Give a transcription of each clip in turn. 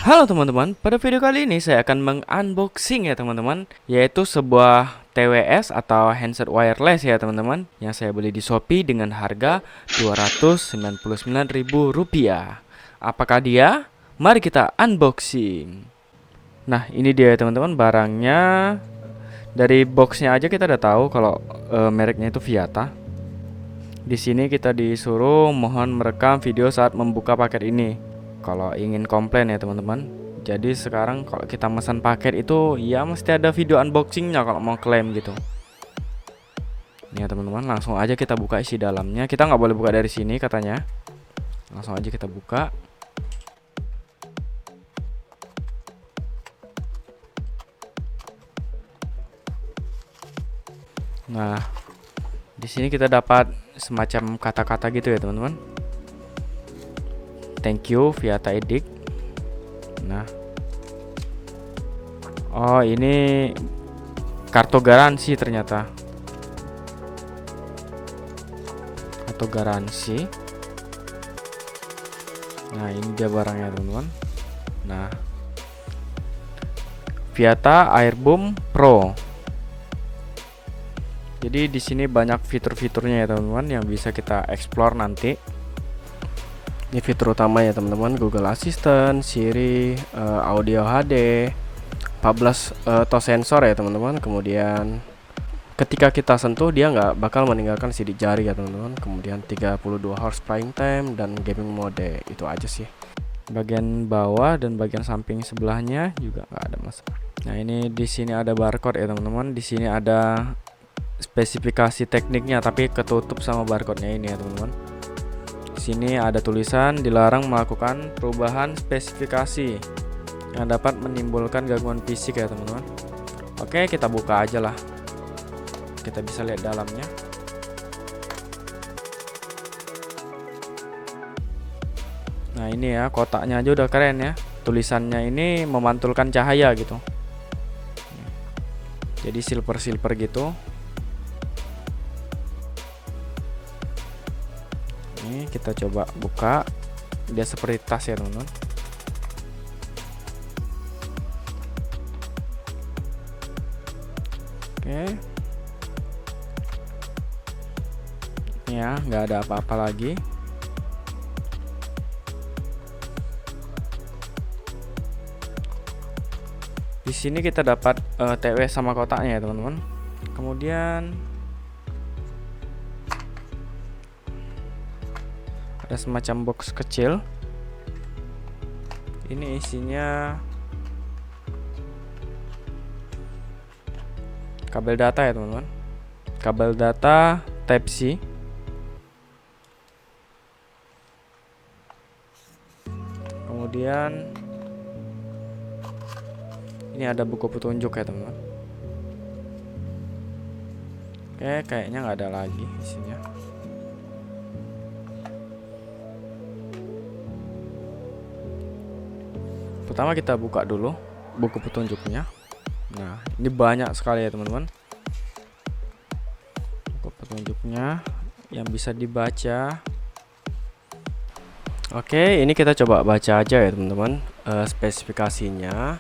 Halo teman-teman, pada video kali ini saya akan mengunboxing ya teman-teman, yaitu sebuah TWS atau handset wireless ya teman-teman, yang saya beli di Shopee dengan harga Rp299.000. Apakah dia? Mari kita unboxing. Nah, ini dia ya teman-teman barangnya. Dari boxnya aja kita udah tahu kalau mereknya itu Viata. Di sini kita disuruh mohon merekam video saat membuka paket ini. Kalau ingin komplain ya teman-teman. Jadi sekarang kalau kita pesan paket itu ya mesti ada video unboxingnya kalau mau klaim gitu. Ini ya teman-teman, langsung aja kita buka isi dalamnya. Kita nggak boleh buka dari sini katanya. Langsung aja kita buka. Nah, di sini kita dapat semacam kata-kata gitu ya teman-teman. Thank you Viata Edik. Nah, oh ini kartu garansi ternyata. Kartu garansi. Nah, ini dia barangnya teman-teman. Nah, Viata Airboom Pro. Jadi di sini banyak fitur-fiturnya ya teman-teman yang bisa kita explore nanti. Ini fitur utama ya teman-teman, Google Assistant, Siri, Audio HD, 14 touch sensor ya teman-teman. Kemudian ketika kita sentuh dia nggak bakal meninggalkan sidik jari ya teman-teman. Kemudian 32 Hz playing time dan gaming mode, itu aja sih. Bagian bawah dan bagian samping sebelahnya juga nggak ada masalah. Nah, ini di sini ada barcode ya teman-teman. Di sini ada spesifikasi tekniknya tapi ketutup sama barcode-nya ini ya teman-teman. Di sini ada tulisan dilarang melakukan perubahan spesifikasi yang dapat menimbulkan gangguan fisik ya teman-teman. Oke, kita buka aja lah. Kita bisa lihat dalamnya. Nah, ini ya kotaknya aja udah keren ya. Tulisannya ini memantulkan cahaya gitu. Jadi silver gitu. Ini kita coba buka. Dia seperti tas ya teman-teman. Oke. Ya, nggak ada apa-apa lagi. Di sini kita dapat TW sama kotaknya ya teman-teman. Kemudian ada semacam box kecil. Ini isinya kabel data ya teman-teman. Kabel data Type C. Kemudian ini ada buku petunjuk ya teman-teman. Oke, kayaknya nggak ada lagi isinya. Pertama kita buka dulu buku petunjuknya. Nah, ini banyak sekali ya teman-teman. Buku petunjuknya yang bisa dibaca. Oke, ini kita coba baca aja ya teman-teman. Spesifikasinya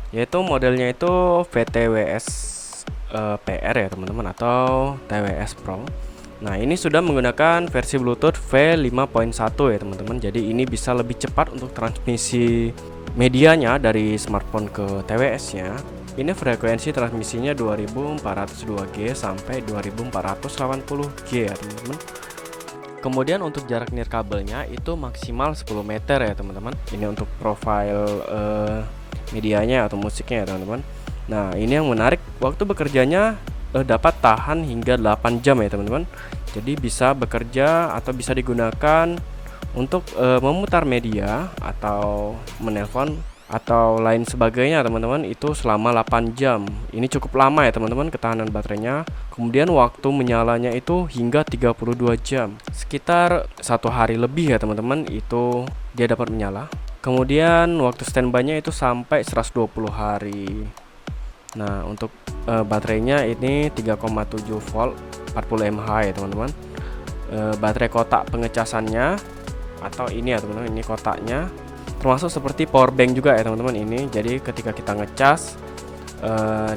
yaitu modelnya itu VTWS PR ya teman-teman, atau TWS Pro. Nah, ini sudah menggunakan versi Bluetooth V5.1 ya teman-teman. Jadi ini bisa lebih cepat untuk transmisi medianya dari smartphone ke TWS-nya. Ini frekuensi transmisinya 2402G sampai 2480G ya teman-teman. Kemudian untuk jarak nirkabelnya itu maksimal 10 meter ya teman-teman. Ini untuk profil medianya atau musiknya ya teman-teman. Nah, ini yang menarik, waktu bekerjanya dapat tahan hingga 8 jam ya teman-teman. Jadi bisa bekerja atau bisa digunakan untuk memutar media atau menelpon atau lain sebagainya teman-teman, itu selama 8 jam. Ini cukup lama ya teman-teman ketahanan baterainya. Kemudian waktu menyalanya itu hingga 32 jam. Sekitar 1 hari lebih ya teman-teman itu dia dapat menyala. Kemudian waktu standby-nya itu sampai 120 hari. Nah, untuk baterainya ini 3,7 volt 40 mAh ya teman-teman. baterai kotak pengecasannya, atau ini ya teman-teman, ini kotaknya, termasuk seperti power bank juga ya teman-teman ini. Jadi ketika kita ngecas,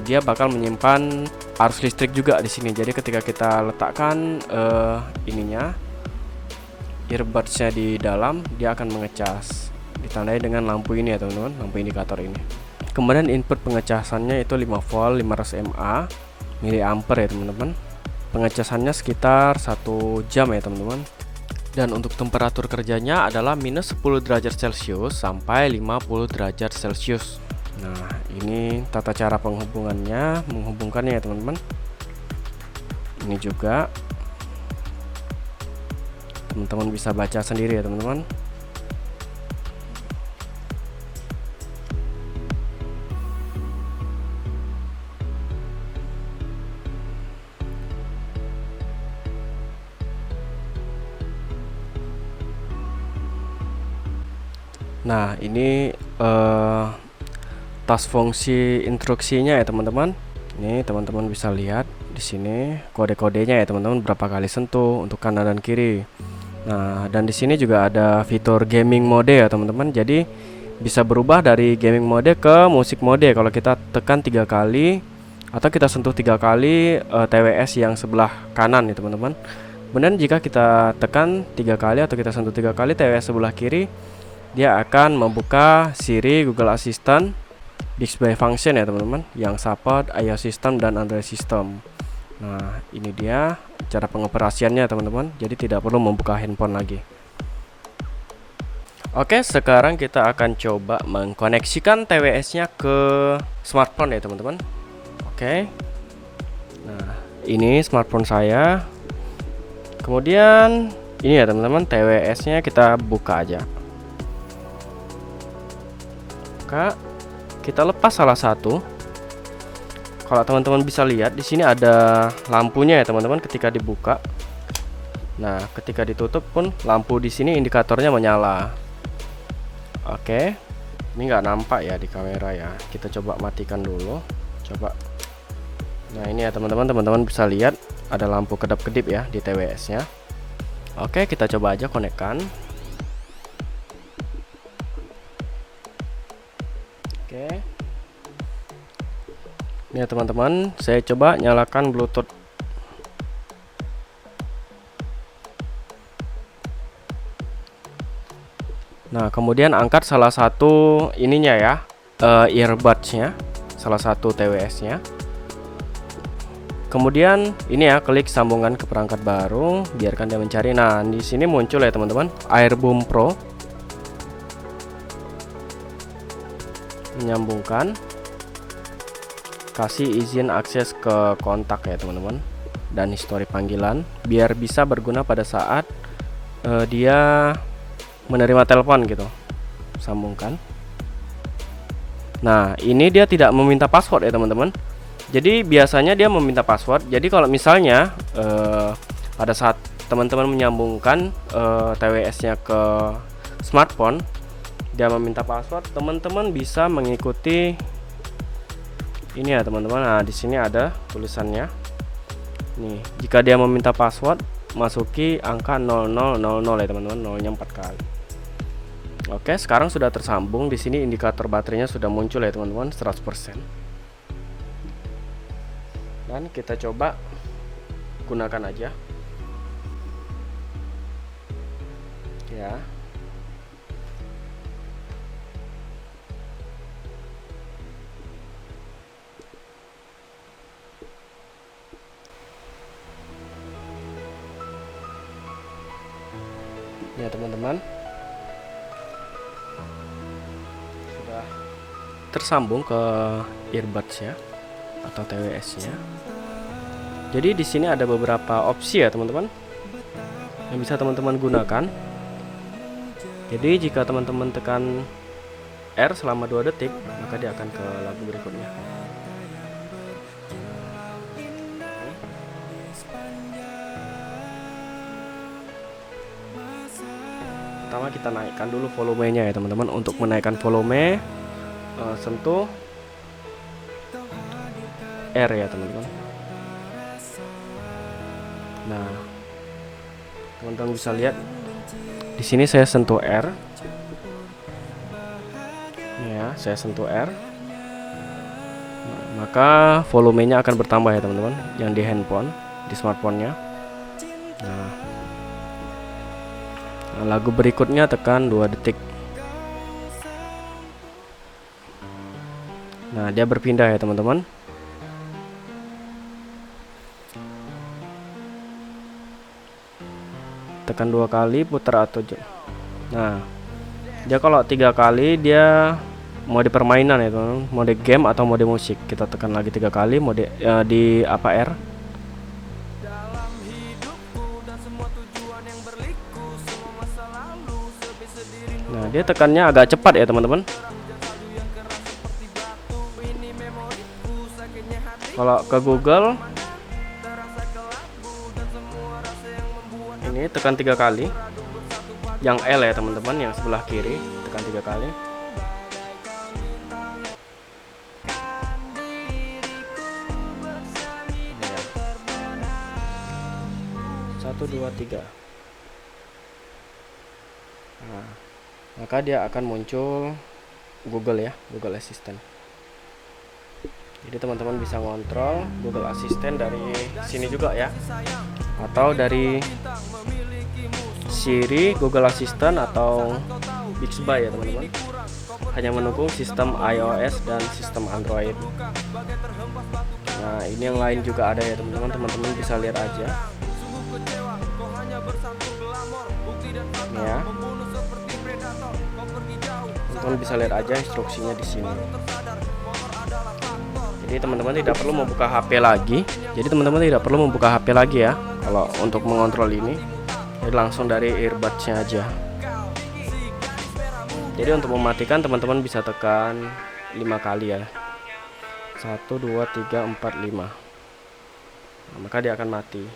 dia bakal menyimpan arus listrik juga di sini. Jadi ketika kita letakkan ininya, earbudsnya di dalam, dia akan mengecas, ditandai dengan lampu ini ya teman-teman, lampu indikator ini. Kemudian input pengecasannya itu 5 volt 500 mAh ya teman-teman. Pengecasannya sekitar 1 jam ya teman-teman. Dan untuk temperatur kerjanya adalah minus 10 derajat Celcius sampai 50 derajat Celcius. Nah, ini tata cara menghubungkannya ya teman-teman. Ini juga teman-teman bisa baca sendiri ya teman-teman. Nah, ini tas fungsi instruksinya ya teman-teman. Ini teman-teman bisa lihat di sini kode-kodenya ya teman-teman, berapa kali sentuh untuk kanan dan kiri. Nah, dan di sini juga ada fitur gaming mode ya teman-teman. Jadi bisa berubah dari gaming mode ke musik mode kalau kita tekan 3 kali atau kita sentuh 3 kali TWS yang sebelah kanan ya teman-teman. Kemudian jika kita tekan 3 kali atau kita sentuh 3 kali TWS sebelah kiri, dia akan membuka Siri, Google Assistant, Bixby Function ya teman-teman, yang support iOS system dan Android system. Nah, ini dia cara pengoperasiannya teman-teman. Jadi tidak perlu membuka handphone lagi. Oke, sekarang kita akan coba mengkoneksikan TWS-nya ke smartphone ya teman-teman. Oke. Nah, ini smartphone saya. Kemudian ini ya teman-teman, TWS-nya kita buka aja. Kita lepas salah satu. Kalau teman-teman bisa lihat di sini ada lampunya ya teman-teman ketika dibuka. Nah, ketika ditutup pun lampu di sini indikatornya menyala. Oke. Ini nggak nampak ya di kamera ya. Kita coba matikan dulu. Coba. Nah, ini ya teman-teman bisa lihat ada lampu kedap-kedip ya di TWS-nya. Oke, kita coba aja konekkan. Oke. Ini ya teman-teman, saya coba nyalakan Bluetooth. Nah, kemudian angkat salah satu ininya ya, earbuds-nya, salah satu TWS-nya. Kemudian ini ya, klik sambungan ke perangkat baru, biarkan dia mencari. Nah, di sini muncul ya teman-teman, Airboom Pro. Menyambungkan, kasih izin akses ke kontak ya teman-teman, dan histori panggilan biar bisa berguna pada saat dia menerima telepon gitu. Sambungkan. Nah, ini dia tidak meminta password ya teman-teman. Jadi biasanya dia meminta password. Jadi kalau misalnya pada saat teman-teman menyambungkan TWS-nya ke smartphone, dia meminta password, teman-teman bisa mengikuti ini ya teman-teman. Nah, di sini ada tulisannya. Nih, jika dia meminta password, masuki angka 0000 ya teman-teman, nolnya 4 kali. Oke, sekarang sudah tersambung. Di sini indikator baterainya sudah muncul ya teman-teman, 100%. Dan kita coba gunakan aja. Ya. Ya teman-teman, sudah tersambung ke earbuds-nya atau TWS-nya. Jadi di sini ada beberapa opsi ya teman-teman yang bisa teman-teman gunakan. Jadi jika teman-teman tekan R selama 2 detik, maka dia akan ke lagu berikutnya. Pertama kita naikkan dulu volumenya ya teman-teman. Untuk menaikkan volume, sentuh R ya teman-teman. Nah, Teman-teman bisa lihat di sini saya sentuh R. Ya, saya sentuh R. Maka volumenya akan bertambah ya teman-teman, yang di handphone, di smartphone-nya. Nah, lagu berikutnya tekan 2 detik. Nah, dia berpindah ya teman-teman. Tekan 2 kali, putar atau nah, dia kalau 3 kali dia mode permainan ya teman-teman, mode game atau mode musik. Kita tekan lagi 3 kali mode di apa R. Nah, dia tekannya agak cepat ya teman-teman. Kalau ke Google ini tekan 3 kali. Yang L ya teman-teman, yang sebelah kiri tekan 3 kali. Ya. 1, 2, 3. Nah, maka dia akan muncul Google ya, Google Assistant. Jadi teman-teman bisa ngontrol Google Assistant dari sini juga ya, atau dari Siri, Google Assistant, atau Bixby ya teman-teman. Hanya mendukung sistem iOS dan sistem Android. Nah, ini yang lain juga ada ya teman-teman. Teman-teman bisa lihat aja. Ya. Teman-teman bisa lihat aja instruksinya di sini. Jadi teman-teman tidak perlu membuka HP lagi. Ya kalau untuk mengontrol ini. Jadi langsung dari earbuds-nya aja. Jadi untuk mematikan teman-teman bisa tekan 5 kali ya. 1, 2, 3, 4, 5. Nah, maka dia akan mati.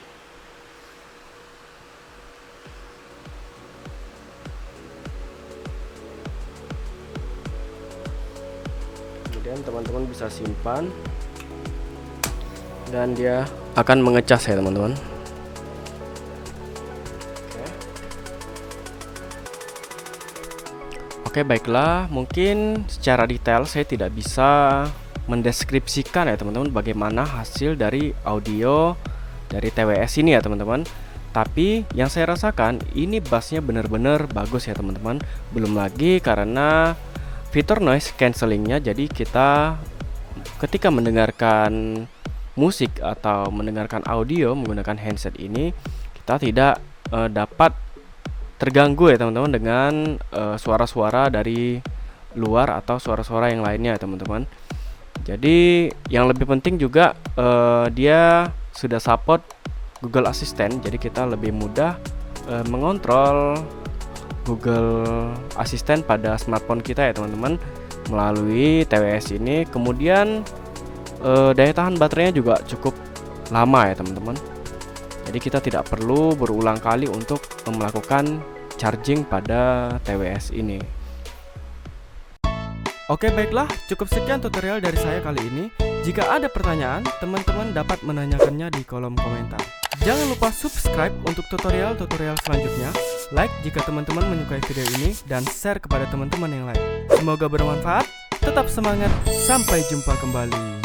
Kemudian teman-teman bisa simpan. Dan dia akan mengecas ya teman-teman. Oke, baiklah, mungkin secara detail saya tidak bisa mendeskripsikan ya teman-teman bagaimana hasil dari audio dari TWS ini ya teman-teman. Tapi yang saya rasakan ini bassnya benar-benar bagus ya teman-teman. Belum lagi karena fitur noise cancellingnya, jadi kita ketika mendengarkan musik atau mendengarkan audio menggunakan handset ini, kita tidak dapat terganggu ya teman-teman dengan suara-suara dari luar atau suara-suara yang lainnya ya teman-teman. Jadi yang lebih penting juga dia sudah support Google Assistant, jadi kita lebih mudah mengontrol Google Assistant pada smartphone kita ya teman-teman melalui TWS ini. Kemudian daya tahan baterainya juga cukup lama ya teman-teman. Jadi kita tidak perlu berulang kali untuk melakukan charging pada TWS ini. Oke, baiklah, cukup sekian tutorial dari saya kali ini. Jika ada pertanyaan, teman-teman dapat menanyakannya di kolom komentar. Jangan lupa subscribe untuk tutorial-tutorial selanjutnya, like jika teman-teman menyukai video ini, dan share kepada teman-teman yang lain. Semoga bermanfaat, tetap semangat, sampai jumpa kembali.